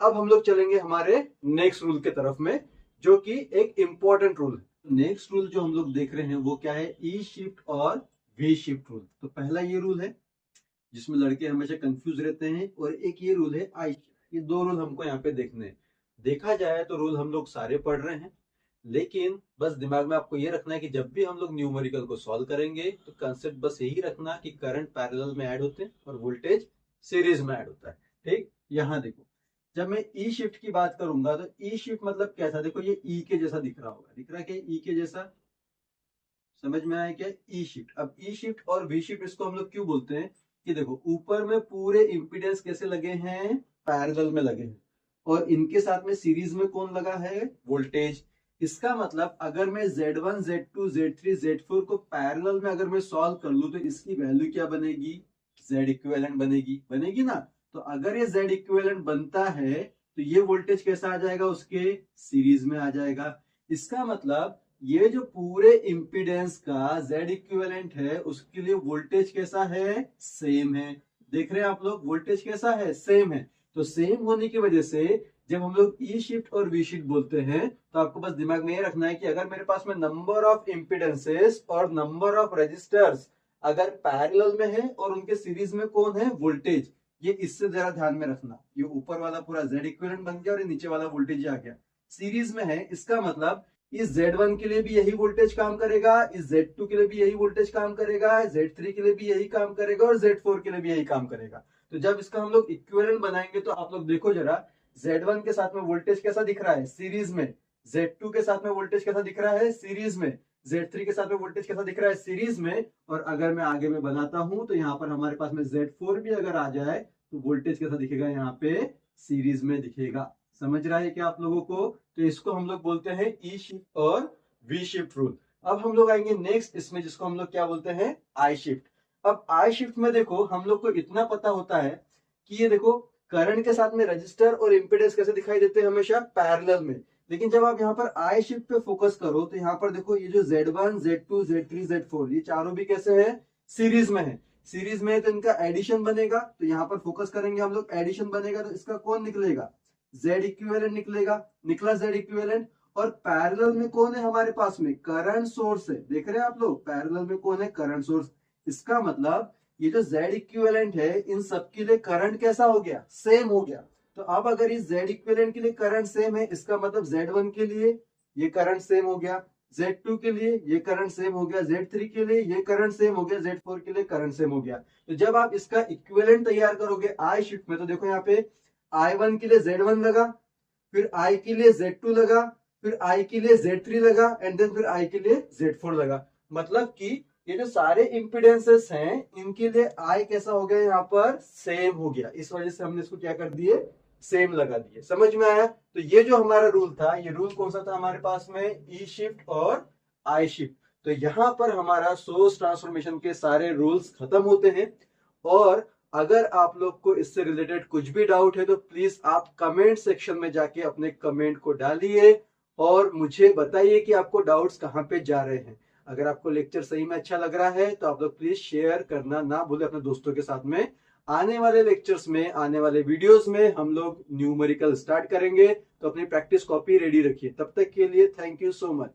अब हम लोग चलेंगे हमारे नेक्स्ट रूल के तरफ में, जो कि एक इंपॉर्टेंट रूल है। नेक्स्ट रूल जो हम लोग देख रहे हैं वो क्या है, ई शिफ्ट और वी शिफ्ट रूल। तो पहला ये रूल है जिसमें लड़के हमेशा कंफ्यूज रहते हैं, और एक ये रूल है आई शिफ्ट। ये दो रूल हमको यहाँ पे देखने हैं। देखा जाए तो रूल हम लोग सारे पढ़ रहे हैं, लेकिन बस दिमाग में आपको ये रखना है कि जब भी हम लोग न्यूमेरिकल को सॉल्व करेंगे तो कंसेप्ट बस यही रखना कि करंट पैरेलल में ऐड होते हैं और वोल्टेज सीरीज में ऐड होता है। ठीक, यहाँ देखो, जब मैं ई शिफ्ट की बात करूंगा तो ई शिफ्ट मतलब कैसा, देखो ये ई के जैसा दिख रहा होगा, दिख रहा है क्या ई के जैसा, समझ में आया क्या ई शिफ्ट। अब ई शिफ्ट और वी शिफ्ट इसको हम लोग क्यों बोलते हैं कि देखो ऊपर में पूरे इंपीडेंस कैसे लगे हैं, पैरेलल में लगे हैं, और इनके साथ में सीरीज में कौन लगा है, वोल्टेज। इसका मतलब अगर मैं Z1 Z2 Z3 Z4 को पैरेलल में अगर मैं सॉल्व कर लूं तो इसकी वैल्यू क्या बनेगी, Z इक्विवेलेंट बनेगी, बनेगी ना। तो अगर ये Z इक्विवेलेंट बनता है तो ये वोल्टेज कैसा आ जाएगा, उसके सीरीज में आ जाएगा। इसका मतलब ये जो पूरे इंपीडेंस का Z इक्विवेलेंट है उसके लिए वोल्टेज कैसा है, सेम है। देख रहे हैं आप लोग, वोल्टेज कैसा है, सेम है। तो सेम होने की वजह से जब हम लोग ई शिफ्ट और वी शिफ्ट बोलते हैं तो आपको बस दिमाग में ये रखना है कि अगर मेरे पास में नंबर ऑफ इंपीडेंसेस और नंबर ऑफ रजिस्टर्स अगर पैरेलल में है और उनके सीरीज में कौन है, वोल्टेज, ये इससे जरा ध्यान में रखना। ये ऊपर वाला पूरा Z इक्विवेलेंट बन गया और ये नीचे वाला वोल्टेज आ गया, सीरीज में है। इसका मतलब इस Z1 के लिए भी यही वोल्टेज काम करेगा, इस Z2 के लिए भी यही वोल्टेज काम करेगा, Z3 के लिए भी यही काम करेगा और Z4 के लिए भी यही काम करेगा। तो जब इसका हम लोग इक्विवेलेंट बनाएंगे तो आप लोग देखो जरा, Z1 के साथ में वोल्टेज कैसा दिख रहा है, सीरीज में। Z2 के साथ में वोल्टेज कैसा दिख रहा है, सीरीज में। Z3 के साथ में वोल्टेज कैसा दिख रहा है, सीरीज में। और अगर मैं आगे में बनाता हूं तो यहाँ पर हमारे पास में Z4 भी अगर आ जाए तो वोल्टेज कैसा दिखेगा, यहाँ पे सीरीज में दिखेगा। समझ रहा है क्या आप लोगों को। तो इसको हम लोग बोलते हैं ई शिफ्ट और वी शिफ्ट रूल। अब हम लोग आएंगे नेक्स्ट इसमें, जिसको हम लोग क्या बोलते हैं, आई शिफ्ट। अब आई शिफ्ट में देखो हम लोग को इतना पता होता है कि ये देखो करंट के साथ में रजिस्टर और इंपेडेंस कैसे दिखाई देते हैं, हमेशा पैरेलल में। लेकिन जब आप यहाँ पर आई शिफ्ट पे फोकस करो तो यहाँ पर देखो ये जो Z1 Z2 Z3 Z4 ये चारों भी कैसे हैं, सीरीज में है। सीरीज में है तो इनका एडिशन बनेगा, तो यहाँ पर फोकस करेंगे हम लोग, एडिशन बनेगा तो इसका कौन निकलेगा, Z इक्विवेलेंट निकलेगा, निकला Z इक्विवेलेंट। और पैरेलल में कौन है हमारे पास में, करंट सोर्स है। देख रहे हैं आप लोग, पैरेलल में कौन है, करंट सोर्स। इसका मतलब ये जो Z इक्विवेलेंट है इन सब के लिए करंट कैसा हो गया, सेम हो गया। तो अब अगर इस Z इक्विवेलेंट के लिए करंट सेम है, इसका मतलब Z1 के लिए ये करंट सेम हो गया, Z2 के लिए ये करंट सेम हो गया, Z3 के लिए ये करंट सेम हो गया, Z4 के लिए करंट सेम हो गया। तो जब आप इसका इक्विवेलेंट तैयार करोगे आई शिफ्ट में तो देखो यहाँ पे I1 के लिए Z1 लगा, फिर I के लिए Z2 लगा, फिर I के लिए Z3 लगा, एंड देन फिर I के लिए Z4 लगा। मतलब कि ये जो सारे इंपिडेंसेस हैं इनके लिए I कैसा हो गया, यहाँ पर सेम हो गया। इस वजह से हमने इसको क्या कर दिए, सेम लगा दिए। समझ में आया। तो ये जो हमारा रूल था, ये रूल कौन सा था हमारे पास में, ई शिफ्ट और आई शिफ्ट। तो यहां पर हमारा सोर्स ट्रांसफॉर्मेशन के सारे रूल्स खत्म होते हैं। और अगर आप लोग को इससे रिलेटेड कुछ भी डाउट है तो प्लीज आप कमेंट सेक्शन में जाके अपने कमेंट को डालिए और मुझे बताइए कि आपको डाउट्स कहाँ पे जा रहे हैं। अगर आपको लेक्चर सही में अच्छा लग रहा है तो आप लोग प्लीज शेयर करना ना भूले अपने दोस्तों के साथ में। आने वाले लेक्चर्स में, आने वाले वीडियोस में हम लोग न्यूमेरिकल स्टार्ट करेंगे, तो अपनी प्रैक्टिस कॉपी रेडी रखिए। तब तक के लिए थैंक यू सो मच।